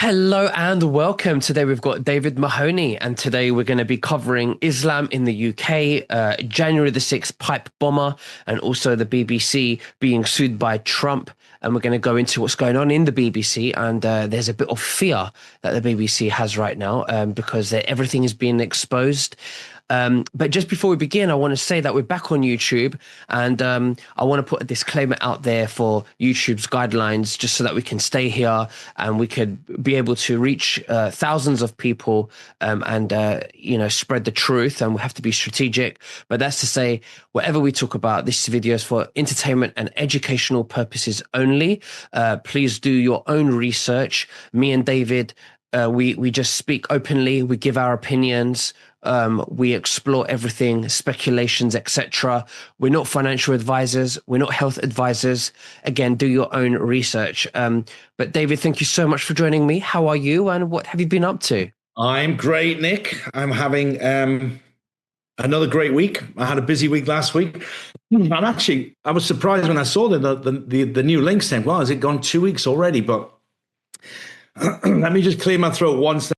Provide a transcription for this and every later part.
Hello and welcome. Today we've got David Mahoney, and today we're going to be covering Islam in the UK, January the 6th pipe bomber, and also the BBC being sued by Trump. And we're going to go into what's going on in the BBC. And there's a bit of fear that the BBC has right now because everything is being exposed. But just before we begin, I want to say that we're back on YouTube, and I want to put a disclaimer out there for YouTube's guidelines, just so that we can stay here and we could be able to reach thousands of people and spread the truth. And we have to be strategic. But that's to say, whatever we talk about, this video is for entertainment and educational purposes only. Please do your own research. Me and David, we just speak openly. We give our opinions. We explore everything, speculations, etc. We're not financial advisors. We're not health advisors. Again, do your own research. But David, thank you so much for joining me. How are you, and what have you been up to? I'm great, Nick. I'm having another great week. I had a busy week last week. I was surprised when I saw the new link saying, "Well, has it gone 2 weeks already?" But let me just clear my throat once.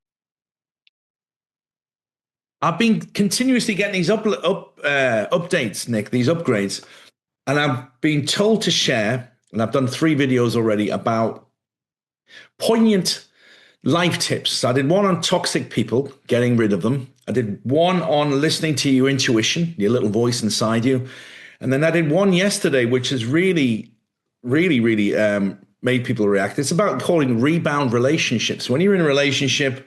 I've been continuously getting these updates, Nick, these upgrades, and I've been told to share, and I've done 3 videos already about poignant life tips. I did one on toxic people, getting rid of them. I did one on listening to your intuition, your little voice inside you. And then I did one yesterday, which has really made people react. It's about calling rebound relationships. When you're in a relationship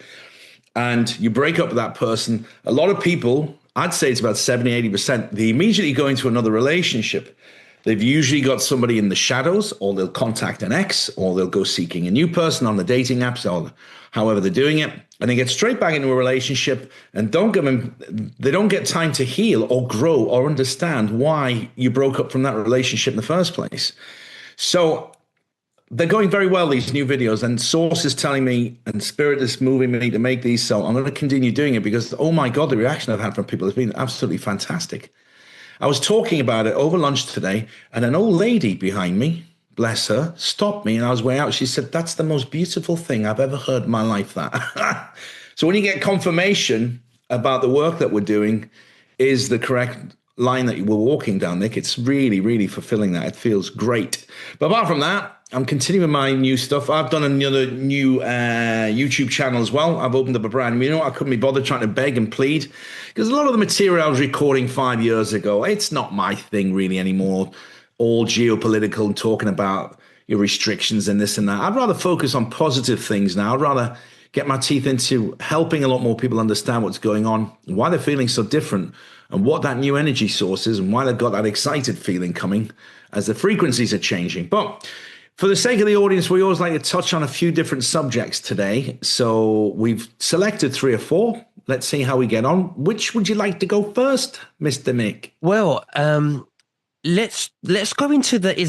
and you break up with that person, a lot of people, I'd say it's about 70, 80%, they immediately go into another relationship. They've usually got somebody in the shadows, or they'll contact an ex, or they'll go seeking a new person on the dating apps, or however they're doing it. And they get straight back into a relationship and they don't get time to heal or grow or understand why you broke up from that relationship in the first place. So they're going very well, these new videos, and Source is telling me, and Spirit is moving me to make these. So I'm going to continue doing it because, oh my God, the reaction I've had from people has been absolutely fantastic. I was talking about it over lunch today, and an old lady behind me, bless her, stopped me, and I was way out. She said, "That's the most beautiful thing I've ever heard in my life," that. So when you get confirmation about the work that we're doing is the correct line that we're walking down, Nick, it's really fulfilling that. It feels great. But apart from that, I'm continuing my new stuff. I've done another new YouTube channel as well. I've opened up a brand new. I couldn't be bothered trying to beg and plead because a lot of the material I was recording 5 years ago, it's not my thing really anymore. All geopolitical and talking about your restrictions and this and that. I'd rather focus on positive things now. I'd rather get my teeth into helping a lot more people understand what's going on and why they're feeling so different and what that new energy source is and why they've got that excited feeling coming as the frequencies are changing. But for the sake of the audience, we always like to touch on a few different subjects today. So we've selected 3 or 4. Let's see how we get on. Which would you like to go first, Mr. Nick? Well, let's go into the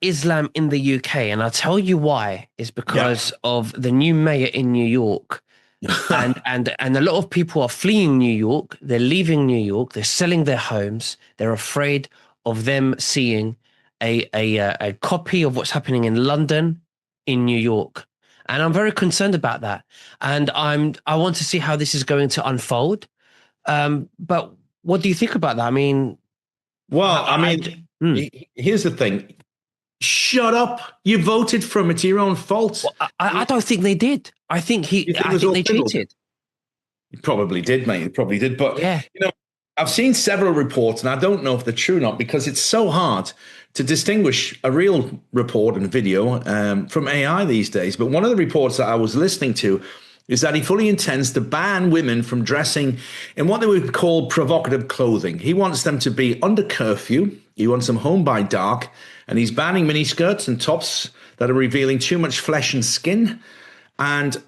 Islam in the UK, and I'll tell you why. It's because of the new mayor in New York. and a lot of people are fleeing New York. They're leaving New York. They're selling their homes. They're afraid of them seeing a copy of what's happening in London in New York. And I'm very concerned about that. And I want to see how this is going to unfold. But what do you think about that? I mean, here's the thing. Shut up. You voted for him. It's your own fault. Well, I don't think they did. I think they cheated. He probably did, mate. He probably did. But, yeah. I've seen several reports, and I don't know if they're true or not, because it's so hard to distinguish a real report and video from AI these days. But one of the reports that I was listening to is that he fully intends to ban women from dressing in what they would call provocative clothing. He wants them to be under curfew. He wants them home by dark. And he's banning miniskirts and tops that are revealing too much flesh and skin. And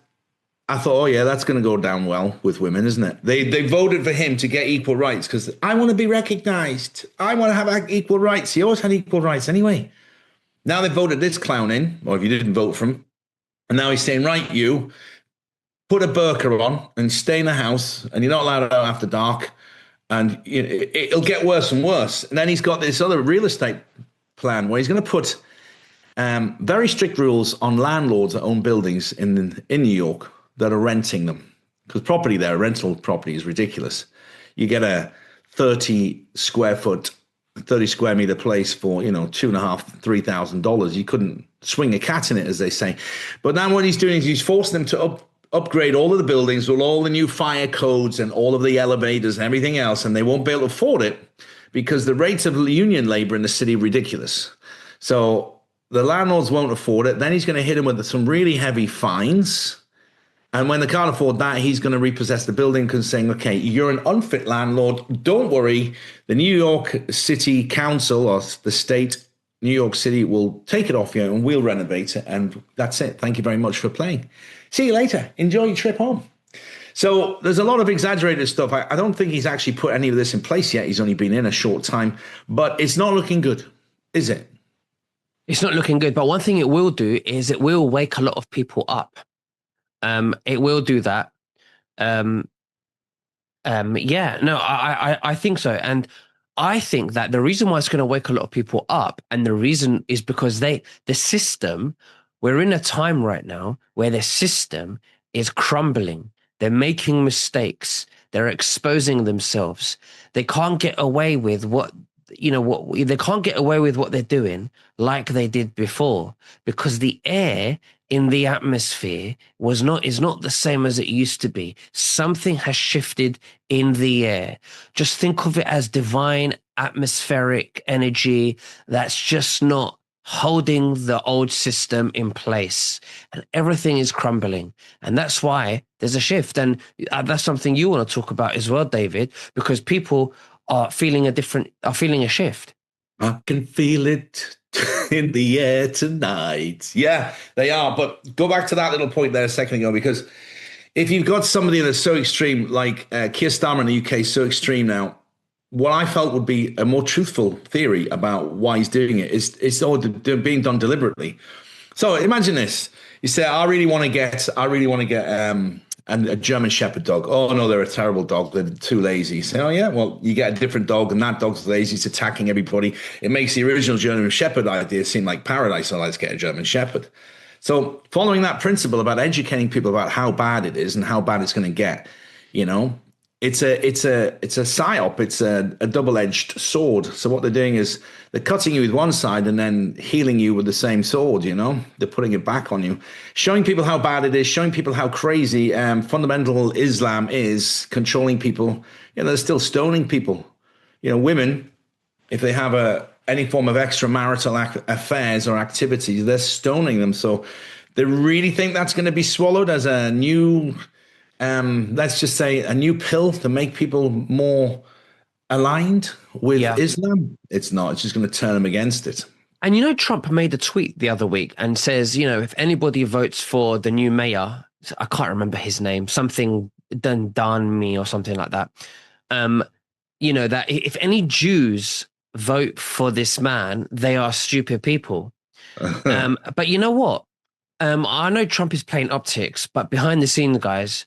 I thought, oh yeah, that's going to go down well with women, isn't it? They voted for him to get equal rights because I want to be recognized. I want to have equal rights. He always had equal rights anyway. Now they voted this clown in, or if you didn't vote for him, and now he's saying, right, you put a burqa on and stay in the house, and you're not allowed out after dark, and it'll get worse and worse. And then he's got this other real estate plan where he's going to put very strict rules on landlords that own buildings in New York that are renting them. Because property there, rental property is ridiculous. You get a 30 square foot, 30 square meter place for, $2,500, $3,000. You couldn't swing a cat in it, as they say. But now what he's doing is he's forcing them to upgrade all of the buildings with all the new fire codes and all of the elevators and everything else. And they won't be able to afford it because the rates of union labor in the city are ridiculous. So the landlords won't afford it. Then he's going to hit them with some really heavy fines. And when they can't afford that, he's going to repossess the building because saying, okay, you're an unfit landlord. Don't worry. The New York City Council or the state, New York City, will take it off you and we'll renovate it. And that's it. Thank you very much for playing. See you later. Enjoy your trip home. So there's a lot of exaggerated stuff. I don't think he's actually put any of this in place yet. He's only been in a short time, but it's not looking good, is it? It's not looking good. But one thing it will do is it will wake a lot of people up. It will do that. I think so. And I think that the reason why it's going to wake a lot of people up, and the reason is because the system, we're in a time right now where the system is crumbling. They're making mistakes. They're exposing themselves. They can't get away with they can't get away with what they're doing like they did before, because the air in the atmosphere is not the same as it used to be. Something has shifted in the air. Just think of it as divine atmospheric energy that's just not holding the old system in place, and everything is crumbling. And that's why there's a shift. And that's something you want to talk about as well, David, because people are feeling a shift. I can feel it in the air tonight. Yeah, they are. But go back to that little point there a second ago, because if you've got somebody that's so extreme, like Keir Starmer in the UK, so extreme now, what I felt would be a more truthful theory about why he's doing it is it's all being done deliberately. So imagine this. You say, I really want to get a German Shepherd dog. Oh, no, they're a terrible dog. They're too lazy. You say, oh, yeah, well, you get a different dog and that dog's lazy. It's attacking everybody. It makes the original German Shepherd idea seem like paradise. So let's get a German Shepherd. So following that principle about educating people about how bad it is and how bad it's going to get, it's a psyop. It's a double-edged sword. So what they're doing is they're cutting you with one side and then healing you with the same sword. They're putting it back on you, showing people how bad it is, showing people how crazy fundamental Islam is, controlling people. They're still stoning people. Women, if they have any form of extramarital affairs or activities, they're stoning them. So they really think that's going to be swallowed as a new, let's just say, a new pill to make people more aligned with Islam. It's not. It's just going to turn them against it. And Trump made a tweet the other week and says, if anybody votes for the new mayor, I can't remember his name, something Danmi or something like that. That if any Jews vote for this man, they are stupid people. But you know what? I know Trump is playing optics, but behind the scenes, guys,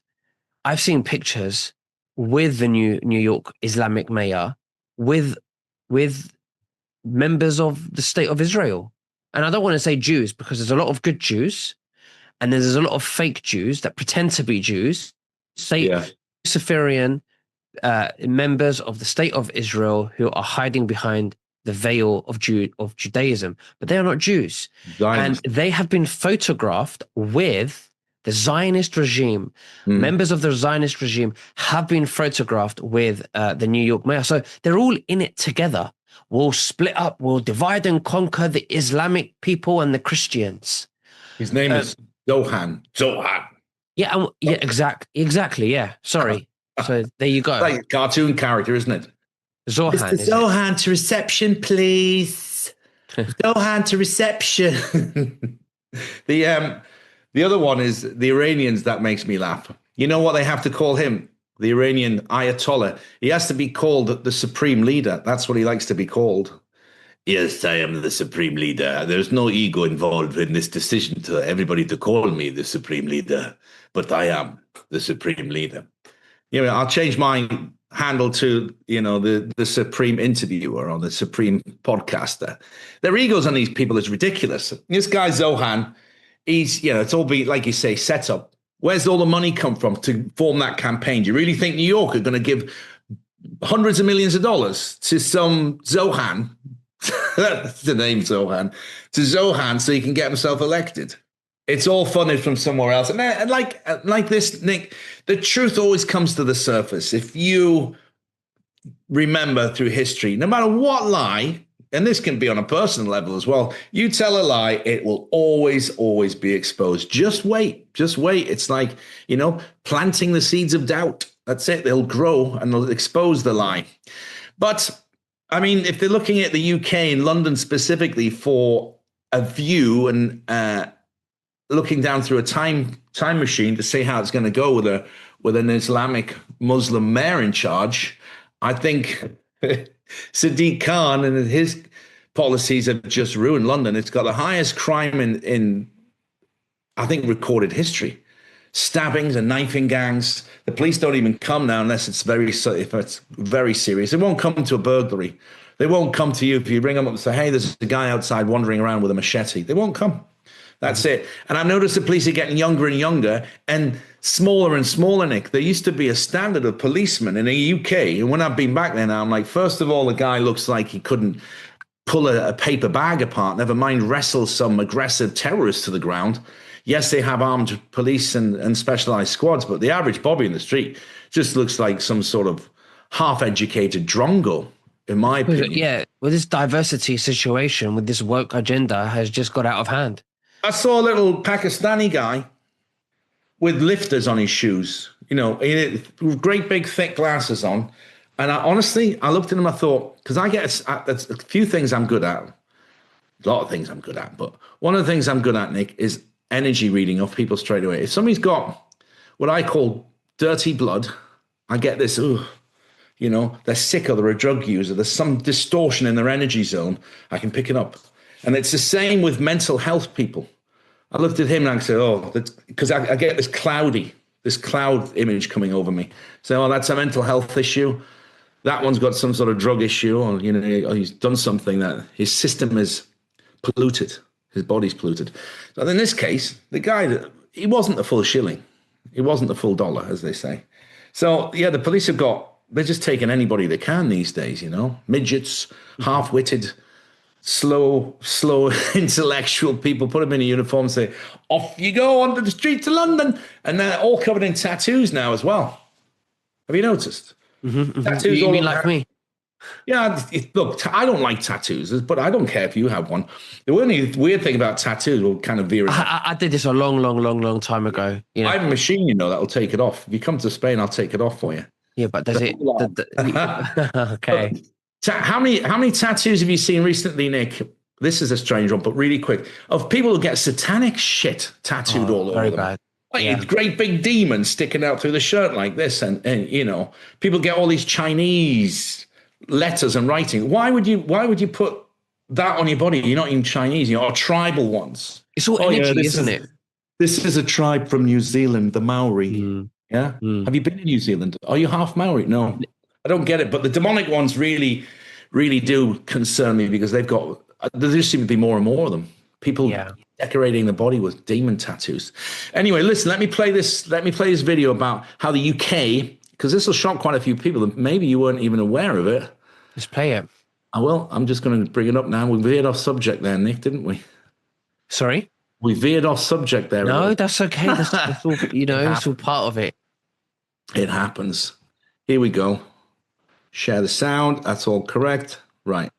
I've seen pictures with the new New York Islamic mayor with members of the state of Israel. And I don't want to say Jews, because there's a lot of good Jews and there's a lot of fake Jews that pretend to be Jews, Luciferian members of the state of Israel who are hiding behind the veil of Judaism, but they are not Jews. Zionist. And they have been photographed with the Zionist regime. Members of the Zionist regime have been photographed with the New York mayor. So they're all in it together. We'll split up. We'll divide and conquer the Islamic people and the Christians. His name is Zohan. Zohan. Yeah, exactly. Yeah, sorry. So there you go. Like a cartoon character, isn't it? Zohan. Mr. Zohan to reception, please. Zohan to reception. The other one is the Iranians. That makes me laugh. You know what they have to call him? The Iranian Ayatollah. He has to be called the supreme leader. That's what he likes to be called. Yes, I am the supreme leader. There's no ego involved in this decision to everybody to call me the supreme leader, but I am the supreme leader. I'll change my handle to, the supreme interviewer or the supreme podcaster. Their egos on these people is ridiculous. This guy Zohan, he's, it's all be like you say, set up. Where's all the money come from to form that campaign? Do you really think New York are going to give hundreds of millions of dollars to some Zohan? That's the name, Zohan. To Zohan, so he can get himself elected. It's all funded from somewhere else. And like this, Nick, the truth always comes to the surface. If you remember through history, no matter what lie, and this can be on a personal level as well, you tell a lie, it will always be exposed. Just wait. It's like, planting the seeds of doubt. That's it. They'll grow and they'll expose the lie. But I mean, if they're looking at the UK and London specifically for a view and looking down through a time machine to see how it's going to go with an Islamic Muslim mayor in charge, I think Sadiq Khan and his policies have just ruined London. It's got the highest crime in I think, recorded history. Stabbings and knifing gangs. The police don't even come now unless it's very serious. They won't come to a burglary. They won't come to you if you ring them up and say, hey, there's a guy outside wandering around with a machete. They won't come. That's it. And I've noticed the police are getting younger and younger and smaller and smaller, Nick. There used to be a standard of policemen in the UK. And when I've been back there now, I'm like, first of all, the guy looks like he couldn't pull a paper bag apart, never mind wrestle some aggressive terrorist to the ground. Yes, they have armed police and specialized squads, but the average Bobby in the street just looks like some sort of half-educated drongo, in my opinion. Yeah, well, this diversity situation with this woke agenda has just got out of hand. I saw a little Pakistani guy with lifters on his shoes, with great big thick glasses on. And I looked at him, I thought, because I get a few things I'm good at, a lot of things I'm good at, but one of the things I'm good at, Nick, is energy reading of people straight away. If somebody's got what I call dirty blood, I get this, they're sick or they're a drug user, there's some distortion in their energy zone, I can pick it up. And it's the same with mental health people. I looked at him and I said, because I get this cloud image coming over me. So, that's a mental health issue. That one's got some sort of drug issue, or he's done something that his system is polluted. His body's polluted. So in this case, the guy, he wasn't the full shilling. He wasn't the full dollar, as they say. So, yeah, the police they're just taking anybody they can these days, midgets, half-witted, slow intellectual people, put them in a uniform and say, off you go onto the streets of London. And they're all covered in tattoos now as well. Have you noticed? Mm-hmm. Tattoos. You mean like me? Yeah, look, I don't like tattoos, but I don't care if you have one. The only weird thing about tattoos will kind of veer. I did this a long time ago. I have a machine, that'll take it off. If you come to Spain, I'll take it off for you. Yeah, but does it? Okay. How many tattoos have you seen recently, Nick? This is a strange one, but really quick. Of people who get satanic shit tattooed all over them. Very bad. Like great big demons sticking out through the shirt like this, and people get all these Chinese letters and writing. Why would you put that on your body? You're not even Chinese, or tribal ones. It's all energy, isn't it? This is a tribe from New Zealand, the Maori. Mm. Yeah. Mm. Have you been to New Zealand? Are you half Maori? No, I don't get it. But the demonic ones really, really do concern me because there just seem to be more and more of them. People decorating the body with demon tattoos. Anyway, listen, let me play this video about how the UK, because this will shock quite a few people that maybe you weren't even aware of it. Let's play it. I will. I'm just going to bring it up now. We veered off subject there, Nick, didn't we? Sorry? We veered off subject there. No, that's okay. That's all, it's all part of it. It happens. Here we go. Share the sound. That's all correct. Right.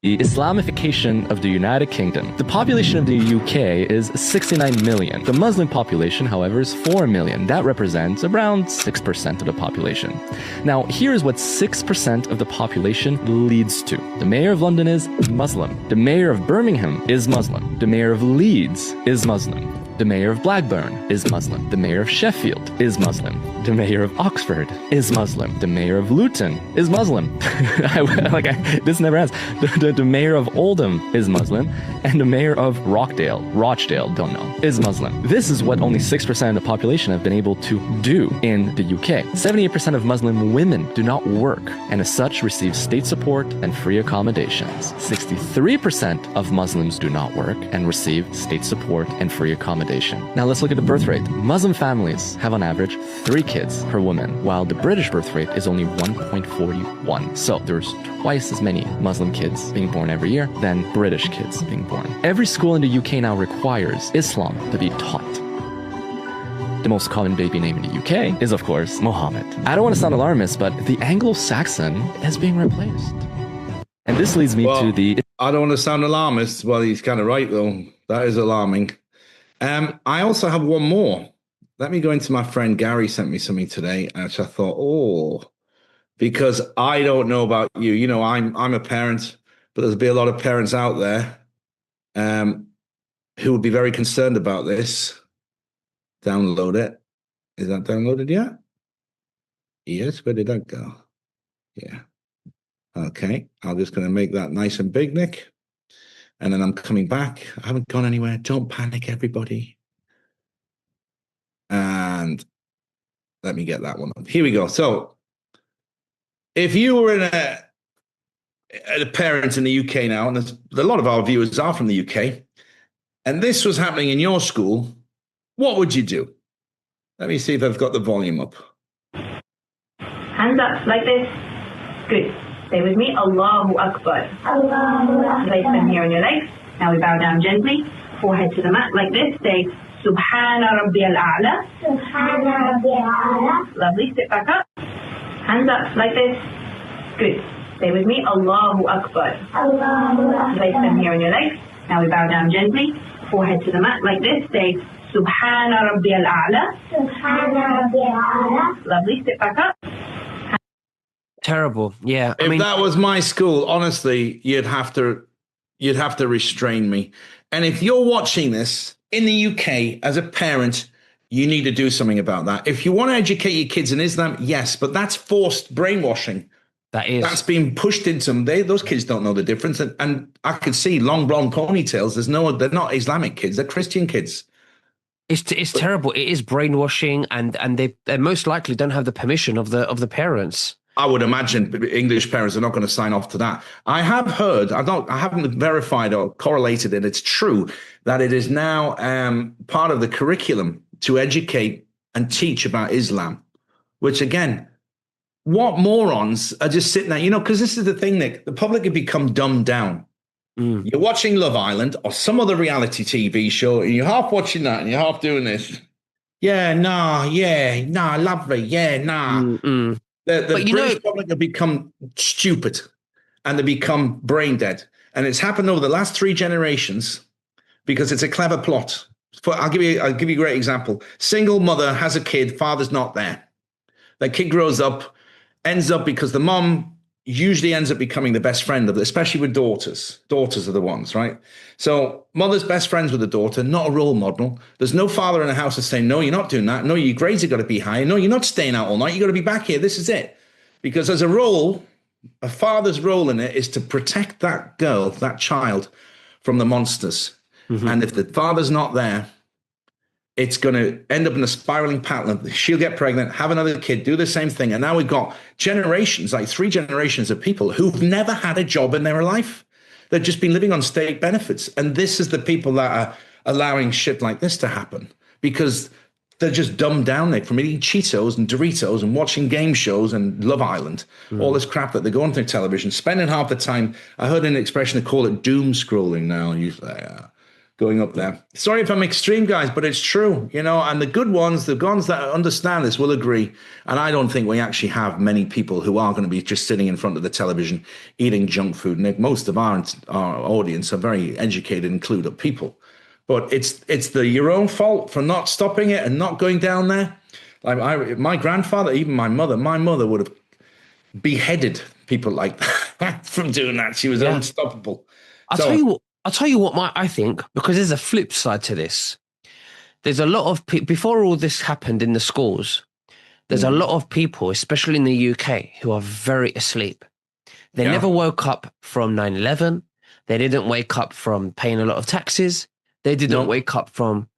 The Islamification of the United Kingdom. The population of the UK is 69 million. The Muslim population, however, is 4 million. That represents around 6% of the population. Now, here's what 6% of the population leads to. The mayor of London is Muslim. The mayor of Birmingham is Muslim. The mayor of Leeds is Muslim. The mayor of Blackburn is Muslim. The mayor of Sheffield is Muslim. The mayor of Oxford is Muslim. The mayor of Luton is Muslim. This never ends. The mayor of Oldham is Muslim, and the mayor of Rochdale, don't know, is Muslim. This is what only 6% of the population have been able to do in the UK. 78% of Muslim women do not work, and as such receive state support and free accommodations. 63% of Muslims do not work and receive state support and free accommodation. Now let's look at the birth rate. Muslim families have on average 3 kids per woman, while the British birth rate is only 1.41. So there's twice as many Muslim kids being born every year than British kids being born. Every school in the UK now requires Islam to be taught. The most common baby name in the UK is, of course, Mohammed. I don't want to sound alarmist, but the Anglo-Saxon is being replaced. And this leads me to the... I don't want to sound alarmist. Well, he's kind of right, though. That is alarming. I also have one more. Let me go into my friend Gary sent me something today, which I thought, because I don't know about you. You know, I'm a parent, but there'll be a lot of parents out there who would be very concerned about this. Download it. Is that downloaded yet? Yes. Where did that go? Yeah. Okay. I'm just going to make that nice and big, Nick. And then I'm coming back. I haven't gone anywhere. Don't panic, everybody. And let me get that one up. Here we go. So if you were a parent in the UK now, and a lot of our viewers are from the UK, and this was happening in your school, what would you do? Let me see if I've got the volume up. Hands up like this. Good. Stay with me. Allahu Akbar. Allahu Akbar. Place them here on your legs. Now we bow down gently. Forehead to the mat like this. Say Subhana Rabbi al-A'la. Subhana Rabbi al-A'la. Lovely. Sit back up. Hands up like this. Good. Stay with me. Allahu Akbar. Allahu Akbar. Place them here on your legs. Now we bow down gently. Forehead to the mat like this. Say Subhana Rabbi al-A'la. Subhana Rabbi al-A'la. Lovely. Sit back up. Terrible. Yeah. If that was my school, honestly, you'd have to restrain me. And if you're watching this in the UK as a parent, you need to do something about that. If you want to educate your kids in Islam, yes, but that's forced brainwashing. That's being pushed into them. Those kids don't know the difference. And I could see long blonde ponytails. They're not Islamic kids. They're Christian kids. It's terrible. It is brainwashing, and they most likely don't have the permission of the parents. I would imagine English parents are not going to sign off to that. I have heard, I haven't verified or correlated it. It's true that it is now part of the curriculum to educate and teach about Islam, which again, what morons are just sitting there, because this is the thing, Nick, the public have become dumbed down. You're watching Love Island or some other reality TV show, and you're half watching that and you're half doing this. Yeah, lovely. Yeah, nah. The British public have become stupid and they become brain dead. And it's happened over the last 3 generations because it's a clever plot. I'll give you a great example. Single mother has a kid, father's not there. That kid grows up, ends up because the mom usually ends up becoming the best friend of it, especially with daughters. Daughters are the ones, right? So mother's best friends with the daughter, not a role model. There's no father in the house that's saying, no, you're not doing that. No, your grades have got to be high. No, you're not staying out all night. You got to be back here. This is it. Because as a role, a father's role in it is to protect that girl, that child, from the monsters. Mm-hmm. And if the father's not there, it's going to end up in a spiraling pattern. She'll get pregnant, have another kid, do the same thing. And now we've got generations, like 3 generations of people who've never had a job in their life. They've just been living on state benefits. And this is the people that are allowing shit like this to happen because they're just dumbed down, Nick, from eating Cheetos and Doritos and watching game shows and Love Island, all this crap that they're going through television, spending half the time. I heard an expression, they call it doom scrolling now. Usually, going up there. Sorry if I'm extreme, guys, but it's true, and the good ones, the ones that understand this will agree. And I don't think we actually have many people who are going to be just sitting in front of the television eating junk food. Nick, most of our audience are very educated and clued up people. But it's your own fault for not stopping it and not going down there. Like my grandfather, even my mother would have beheaded people like that from doing that. She was unstoppable. I'll tell you what I think, because there's a flip side to this. there's a lot of people, before all this happened in the schools, there's a lot of people, especially in the UK, who are very asleep. They Yeah. never woke up from 9/11. They didn't wake up from paying a lot of taxes. They didn't No. wake up from,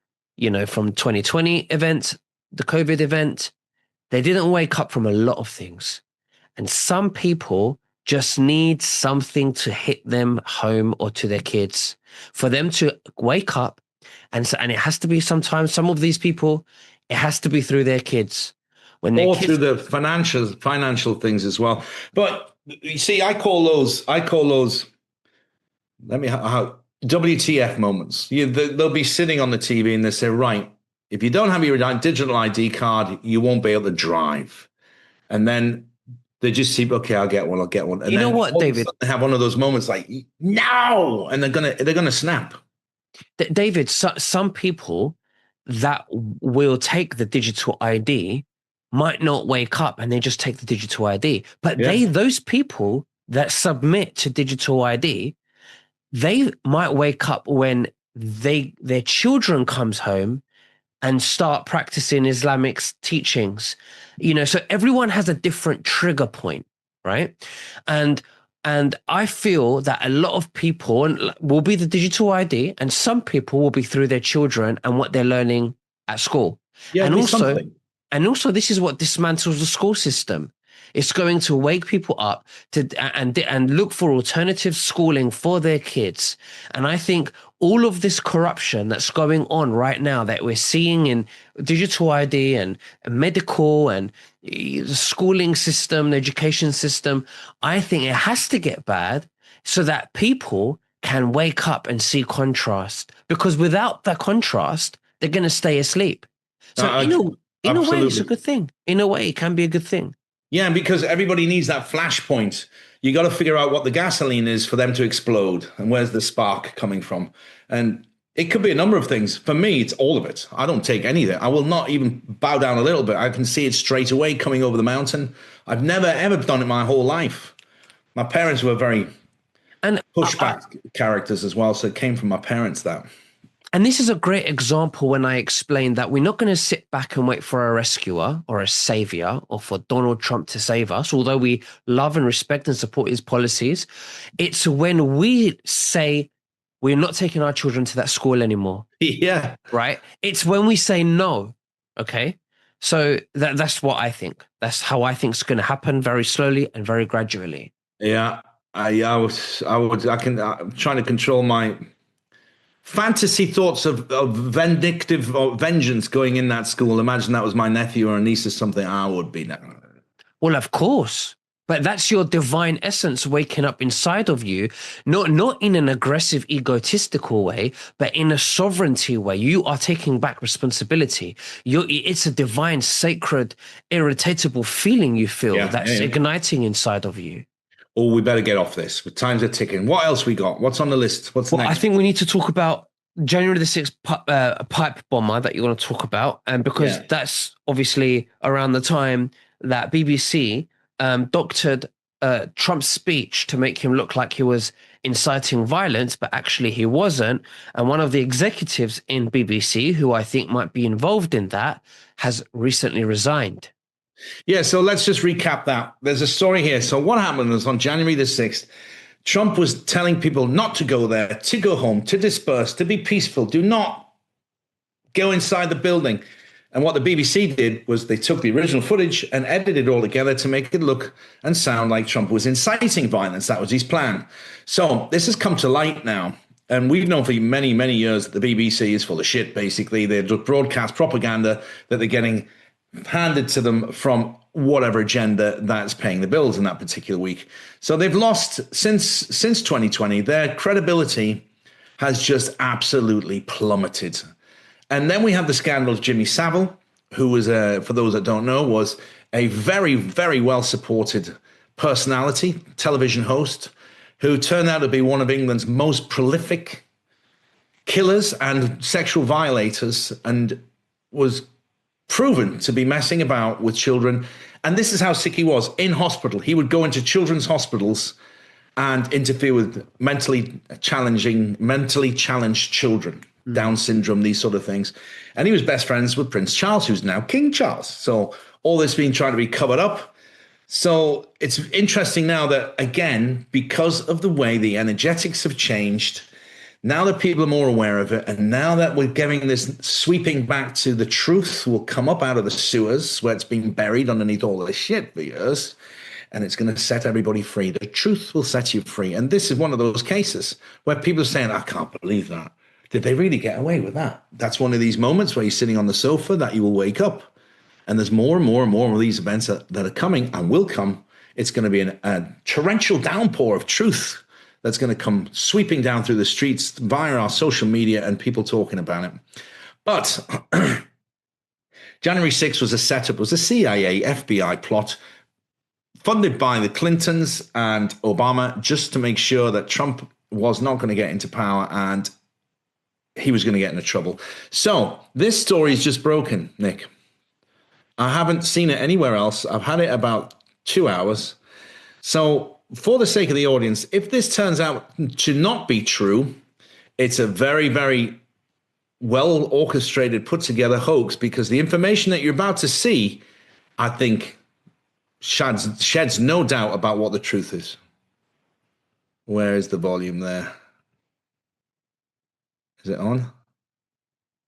from 2020 event, the COVID event. They didn't wake up from a lot of things. And some people just need something to hit them home or to their kids for them to wake up. And it has to be sometimes, some of these people, it has to be through their kids. When their Or kids, through the financial things as well. But you see, I call those, WTF moments. They'll be sitting on the TV and they say, right, if you don't have your digital ID card, you won't be able to drive. And then they just see, okay, I'll get one. And You know then what, all of a David? sudden they have one of those moments like, no, and they're gonna snap. David, some people that will take the digital ID might not wake up and they just take the digital ID. But Yeah. those people that submit to digital ID, they might wake up when their children comes home and start practicing Islamic teachings. So everyone has a different trigger point, right? And I feel that a lot of people will be the digital ID, and some people will be through their children and what they're learning at school. Yeah, and it'll be also, something. and also, this is what dismantles the school system. It's going to wake people up and look for alternative schooling for their kids. And I think all of this corruption that's going on right now that we're seeing in digital ID and medical and the schooling system, the education system, I think it has to get bad so that people can wake up and see contrast. Because without that contrast, they're going to stay asleep. So in a way, it's a absolutely. good thing. In a way, it can be a good thing. Yeah, and because everybody needs that flashpoint, you got to figure out what the gasoline is for them to explode and where's the spark coming from. And it could be a number of things. For me, it's all of it. I don't take any of it. I will not even bow down a little bit. I can see it straight away coming over the mountain. I've never, ever done it my whole life. My parents were very pushback characters as well. So it came from my parents, that. And this is a great example when I explain that we're not going to sit back and wait for a rescuer or a savior or for Donald Trump to save us, although we love and respect and support his policies. It's when we say we're not taking our children to that school anymore. Yeah. Right? It's when we say no. Okay? So that's what I think. That's how I think it's going to happen, very slowly and very gradually. Yeah. I'm trying to control my fantasy thoughts of vindictive or vengeance going in that school. Imagine that was my nephew or a niece or something. I would be. Well, of course. But that's your divine essence waking up inside of you, not in an aggressive, egotistical way, but in a sovereignty way. You are taking back responsibility. It's a divine, sacred, irritatable feeling you feel that's igniting inside of you. Oh, we better get off this. The times are ticking. What else we got? What's on the list? What's next? I think we need to talk about January the 6th pipe bomber that you want to talk about. And because that's obviously around the time that BBC doctored Trump's speech to make him look like he was inciting violence, but actually he wasn't. And one of the executives in BBC, who I think might be involved in that, has recently resigned. Yeah, so let's just recap that. There's a story here. So what happened was on January the 6th, Trump was telling people not to go there, to go home, to disperse, to be peaceful. Do not go inside the building. And what the BBC did was they took the original footage and edited it all together to make it look and sound like Trump was inciting violence. That was his plan. So this has come to light now. And we've known for many, many years that the BBC is full of shit, basically. They broadcast propaganda that they're getting handed to them from whatever agenda that's paying the bills in that particular week. So they've lost, since 2020, their credibility has just absolutely plummeted. And then we have the scandal of Jimmy Savile, who was, for those that don't know, was a very, very well-supported personality, television host, who turned out to be one of England's most prolific killers and sexual violators, and was proven to be messing about with children. And this is how sick he was. In hospital, he would go into children's hospitals and interfere with mentally challenged children. Down syndrome, these sort of things. And he was best friends with Prince Charles, who's now King Charles. So all this being tried to be covered up. So it's interesting now that, again, because of the way the energetics have changed, now that people are more aware of it, and now that we're getting this sweeping back to the truth will come up out of the sewers where it's been buried underneath all this shit for years, and it's going to set everybody free. The truth will set you free. And this is one of those cases where people are saying, I can't believe that. Did they really get away with that? That's one of these moments where you're sitting on the sofa that you will wake up. And there's more and more and more of these events that are coming and will come. It's going to be a torrential downpour of truth that's going to come sweeping down through the streets via our social media and people talking about it. But January 6th was a setup, was a CIA, FBI plot funded by the Clintons and Obama just to make sure that Trump was not going to get into power and he was going to get into trouble. So this story is just broken, Nick. I haven't seen it anywhere else. I've had it about 2 hours. So for the sake of the audience, if this turns out to not be true, it's a very, very well orchestrated, put together hoax, because the information that you're about to see, I think, sheds no doubt about what the truth is. Where is the volume there? Is it on?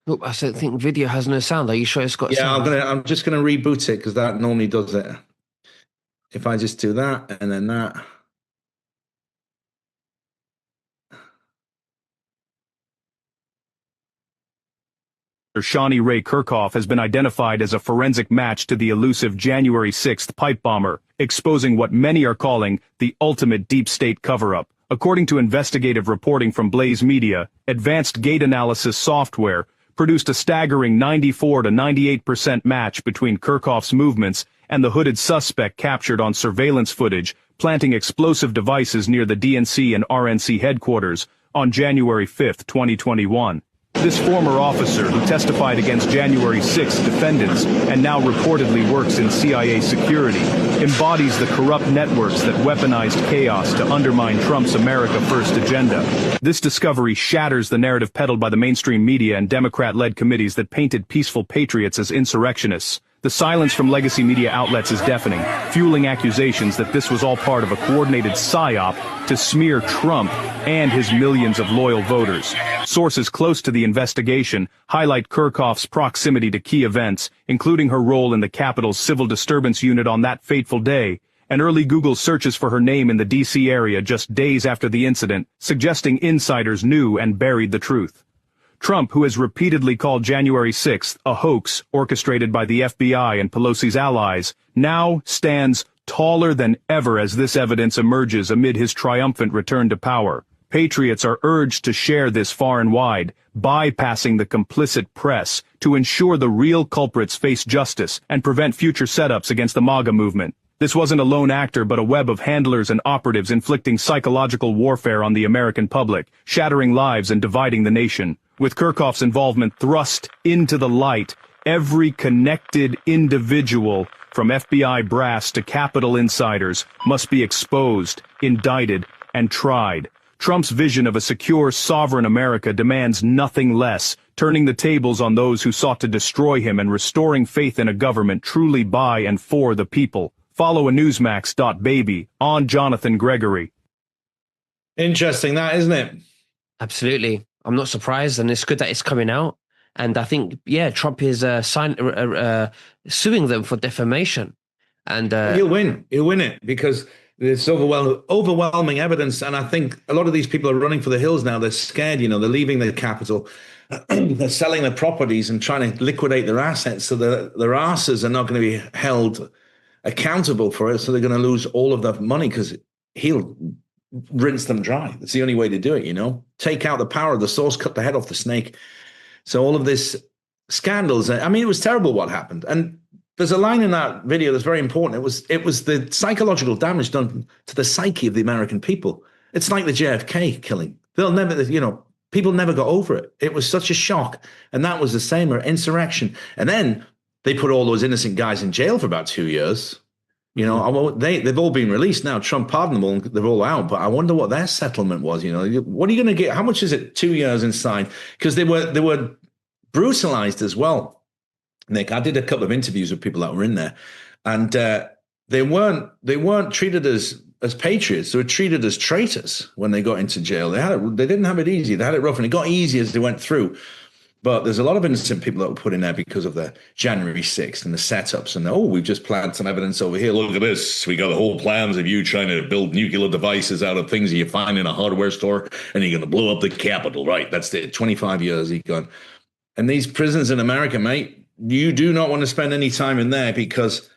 Oh, I think video has no sound. Are you sure it's got sound? I'm just gonna reboot it because that normally does it. If I just do that and then that. Shawnee Ray Kirchhoff has been identified as a forensic match to the elusive January 6th pipe bomber, exposing what many are calling the ultimate deep state cover-up. According to investigative reporting from Blaze Media, advanced gate analysis software produced a staggering 94 to 98% match between Kirchhoff's movements and the hooded suspect captured on surveillance footage planting explosive devices near the DNC and RNC headquarters on January 5, 2021. This former officer, who testified against January 6 defendants and now reportedly works in CIA security, embodies the corrupt networks that weaponized chaos to undermine Trump's America First agenda. This discovery shatters the narrative peddled by the mainstream media and Democrat-led committees that painted peaceful patriots as insurrectionists. The silence from legacy media outlets is deafening, fueling accusations that this was all part of a coordinated psyop to smear Trump and his millions of loyal voters. Sources close to the investigation highlight Kirchhoff's proximity to key events, including her role in the Capitol's civil disturbance unit on that fateful day, and early Google searches for her name in the D.C. area just days after the incident, suggesting insiders knew and buried the truth. Trump, who has repeatedly called January 6th a hoax orchestrated by the FBI and Pelosi's allies, now stands taller than ever as this evidence emerges amid his triumphant return to power. Patriots are urged to share this far and wide, bypassing the complicit press to ensure the real culprits face justice and prevent future setups against the MAGA movement. This wasn't a lone actor but a web of handlers and operatives inflicting psychological warfare on the American public, shattering lives and dividing the nation. With Kirchhoff's involvement thrust into the light, every connected individual, from FBI brass to Capitol insiders, must be exposed, indicted, and tried. Trump's vision of a secure, sovereign America demands nothing less, turning the tables on those who sought to destroy him and restoring faith in a government truly by and for the people. Follow a Newsmax.baby on Jonathan Gregory. Interesting, that, isn't it? Absolutely. I'm not surprised, and it's good that it's coming out. And I think, Trump is suing them for defamation. And he'll win. He'll win it because it's overwhelming evidence. And I think a lot of these people are running for the hills now. They're scared, they're leaving the capital. They're selling their properties and trying to liquidate their assets so that their asses are not going to be held accountable for it. So they're going to lose all of their money because he'll rinse them dry. That's the only way to do it, Take out the power of the source, cut the head off the snake. So all of this scandals, it was terrible what happened. And there's a line in that video that's very important. It was the psychological damage done to the psyche of the American people. It's like the JFK killing. They'll never, people never got over it. It was such a shock. And that was the same insurrection. And then they put all those innocent guys in jail for about 2 years. They've all been released now. Trump pardoned them all. They're all out. But I wonder what their settlement was. What are you going to get? How much is it? 2 years inside? Because they were brutalized as well. Nick, I did a couple of interviews with people that were in there, and they weren't treated as patriots. They were treated as traitors when they got into jail. They didn't have it easy. They had it rough, and it got easy as they went through. But there's a lot of innocent people that were put in there because of the January 6th and the setups. And, we've just planted some evidence over here. Look at this. We got the whole plans of you trying to build nuclear devices out of things you find in a hardware store, and you're going to blow up the Capitol. Right. That's it. 25 years he gone. And these prisons in America, mate, you do not want to spend any time in there, because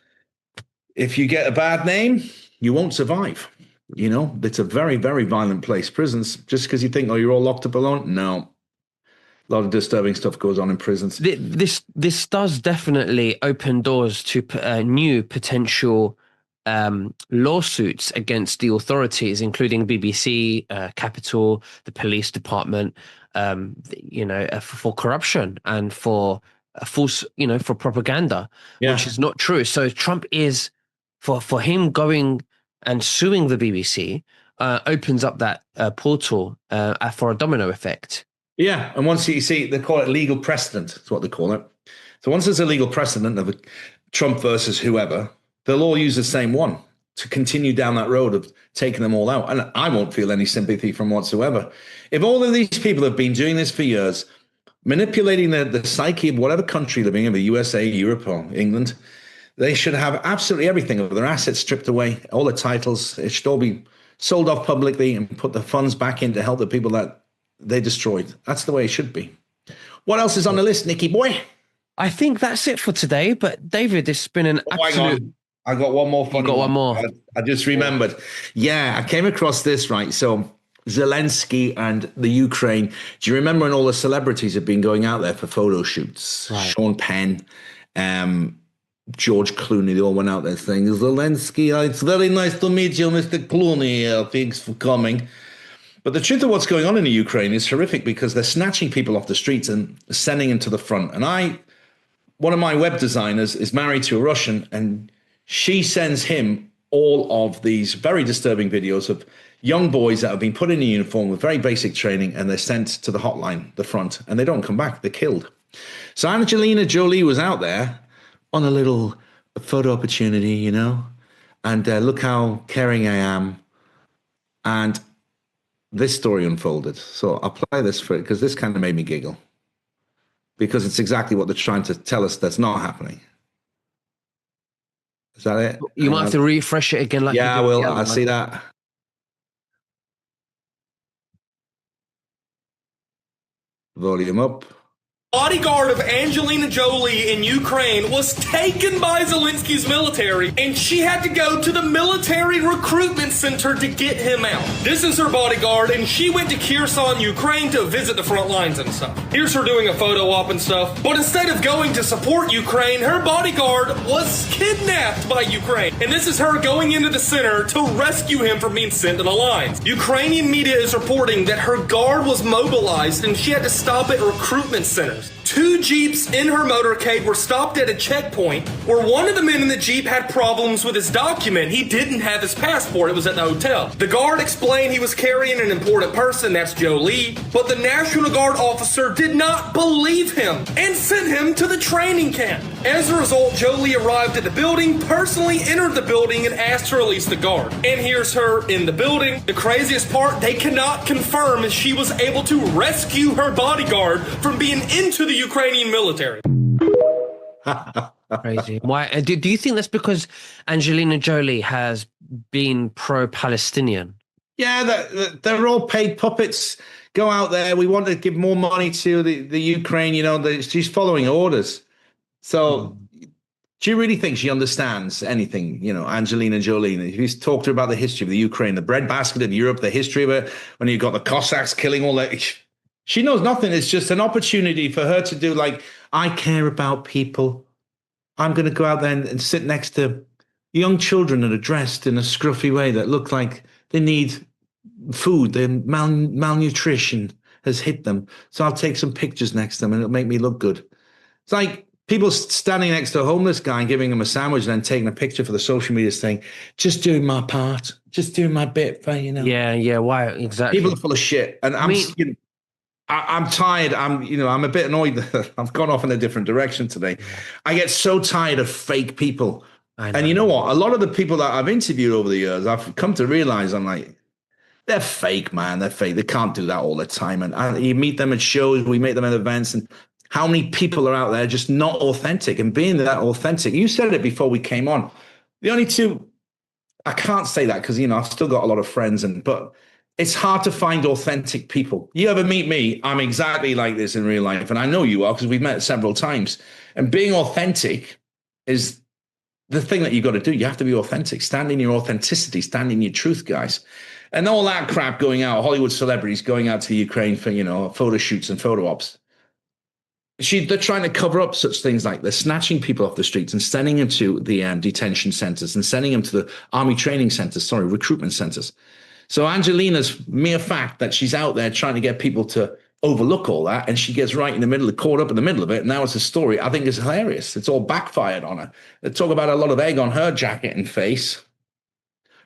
if you get a bad name, you won't survive. It's a very, very violent place. Prisons, just because you think, you're all locked up alone. No. A lot of disturbing stuff goes on in prisons. This does definitely open doors to new potential lawsuits against the authorities, including BBC, Capital, the police department, for corruption and for false, for propaganda, which is not true. So Trump is, for him going and suing the BBC, opens up that portal for a domino effect. Yeah, and once you see, they call it legal precedent. That's what they call it. So once there's a legal precedent of Trump versus whoever, they'll all use the same one to continue down that road of taking them all out. And I won't feel any sympathy from whatsoever. If all of these people have been doing this for years, manipulating the psyche of whatever country living in, the USA, Europe, or England, they should have absolutely everything of their assets stripped away, all the titles. It should all be sold off publicly and put the funds back in to help the people that they destroyed. That's the way it should be. What else is on the list, Nicky boy? I think that's it for today. But David, it's been an absolute. I got one more funny. You got one more. I just remembered. Yeah, I came across this, right? So Zelensky and the Ukraine. Do you remember when all the celebrities have been going out there for photo shoots? Right. Sean Penn, George Clooney, they all went out there saying, Zelensky, it's very nice to meet you, Mr. Clooney. Thanks for coming. But the truth of what's going on in the Ukraine is horrific, because they're snatching people off the streets and sending them to the front. And one of my web designers is married to a Russian, and she sends him all of these very disturbing videos of young boys that have been put in a uniform with very basic training, and they're sent to the hotline, the front, and they don't come back. They're killed. So Angelina Jolie was out there on a little photo opportunity, and look how caring I am. And this story unfolded. So I'll play this for it, because this kind of made me giggle, because it's exactly what they're trying to tell us that's not happening. Is that it? You might have to refresh it again. I will. I see that. Volume up. Bodyguard of Angelina Jolie in Ukraine was taken by Zelensky's military, and she had to go to the military recruitment center to get him out. This is her bodyguard, and she went to Kherson, Ukraine to visit the front lines and stuff. Here's her doing a photo op and stuff. But instead of going to support Ukraine, her bodyguard was kidnapped by Ukraine. And this is her going into the center to rescue him from being sent to the lines. Ukrainian media is reporting that her guard was mobilized and she had to stop at recruitment centers. 2 Jeeps in her motorcade were stopped at a checkpoint where one of the men in the Jeep had problems with his document. He didn't have his passport. It was at the hotel. The guard explained he was carrying an important person, that's Jolie, but the National Guard officer did not believe him and sent him to the training camp. As a result, Jolie arrived at the building, personally entered the building, and asked to release the guard. And here's her in the building. The craziest part, they cannot confirm if she was able to rescue her bodyguard from being into the Ukrainian military. Crazy. Why? Do you think that's because Angelina Jolie has been pro-Palestinian? Yeah, they're all paid puppets. Go out there. We want to give more money to the Ukraine. She's following orders. So do you really think she understands anything? Angelina Jolie. He's talked to her about the history of the Ukraine, the breadbasket of Europe, the history of it, when you've got the Cossacks killing all that. She knows nothing. It's just an opportunity for her to do I care about people. I'm going to go out there and sit next to young children that are dressed in a scruffy way that look like they need food. Their malnutrition has hit them. So I'll take some pictures next to them and it'll make me look good. It's like, people standing next to a homeless guy and giving him a sandwich and then taking a picture for the social media saying, just doing my part, just doing my bit for, Yeah. Why exactly? People are full of shit. And I'm tired. I'm a bit annoyed that I've gone off in a different direction today. I get so tired of fake people. And you know what? A lot of the people that I've interviewed over the years, I've come to realize I'm like, they're fake, man. They're fake. They can't do that all the time. And you meet them at shows, we meet them at events, and how many people are out there just not authentic and being that authentic? You said it before we came on. The only two, I can't say that because, I've still got a lot of friends, but it's hard to find authentic people. You ever meet me? I'm exactly like this in real life. And I know you are because we've met several times. And being authentic is the thing that you've got to do. You have to be authentic. Stand in your authenticity. Stand in your truth, guys. And all that crap going out, Hollywood celebrities going out to Ukraine for, photo shoots and photo ops. They're trying to cover up such things like they're snatching people off the streets and sending them to the detention centers and sending them to the army training centers, recruitment centers. So Angelina's mere fact that she's out there trying to get people to overlook all that, and she gets right in the middle, caught up in the middle of it. And now it's a story I think is hilarious. It's all backfired on her. They talk about a lot of egg on her jacket and face.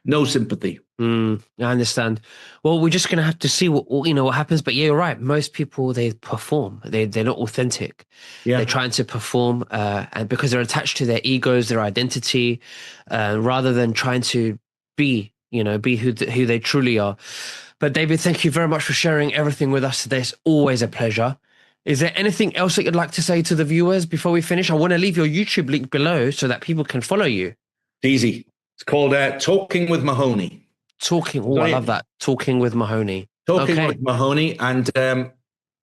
No sympathy. I understand. Well, we're just going to have to see what happens. But yeah, you're right. Most people, they perform. They're not authentic. Yeah. They're trying to perform, and because they're attached to their egos, their identity, rather than trying to be who they truly are. But David, thank you very much for sharing everything with us today. It's always a pleasure. Is there anything else that you'd like to say to the viewers before we finish? I want to leave your YouTube link below so that people can follow you. It's easy. It's called Talking with Mahoney. I love that. Talking with Mahoney. Talking with Mahoney. And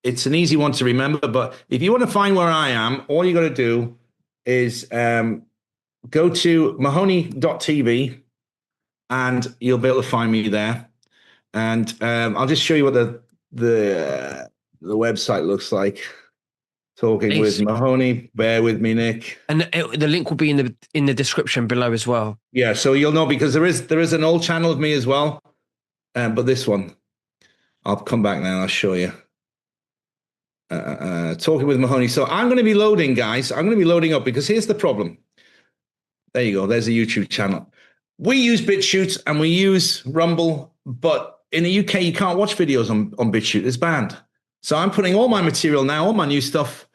it's an easy one to remember. But if you want to find where I am, all you got to do is go to mahoney.tv and you'll be able to find me there. And I'll just show you what the website looks like. Talking with Mahoney. Bear with me, Nick. And the link will be in the description below as well. Yeah, so you'll know because there is an old channel of me as well. But this one, I'll come back now and I'll show you. Talking with Mahoney. So I'm going to be loading, guys. I'm going to be loading up because here's the problem. There you go. There's a YouTube channel. We use BitChute and we use Rumble, but in the UK, you can't watch videos on BitChute. It's banned. So I'm putting all my material now, all my new stuff,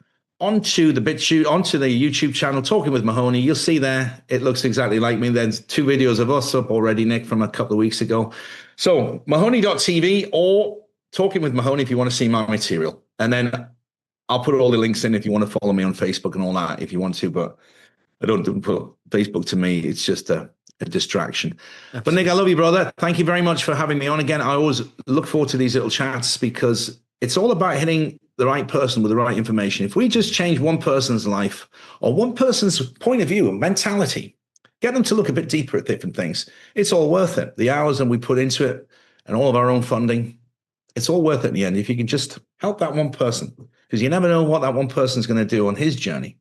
onto the BitChute, onto the YouTube channel, Talking with Mahoney. You'll see there, it looks exactly like me. There's 2 videos of us up already, Nick, from a couple of weeks ago. So mahoney.tv or Talking with Mahoney if you want to see my material. And then I'll put all the links in if you want to follow me on Facebook and all that, if you want to. But I don't put Facebook to me. It's just a distraction. Absolutely. But Nick, I love you, brother. Thank you very much for having me on again. I always look forward to these little chats because it's all about hitting the right person with the right information. If we just change one person's life or one person's point of view and mentality, get them to look a bit deeper at different things, it's all worth it. The hours that we put into it and all of our own funding, it's all worth it in the end. If you can just help that one person, because you never know what that one person's going to do on his journey.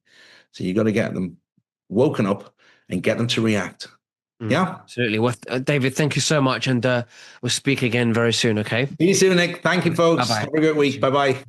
So you got to get them woken up and get them to react. Yeah, absolutely. Well, David, thank you so much. And we'll speak again very soon. Okay. See you soon, Nick. Thank you, folks. Bye-bye. Have a good week. Bye-bye.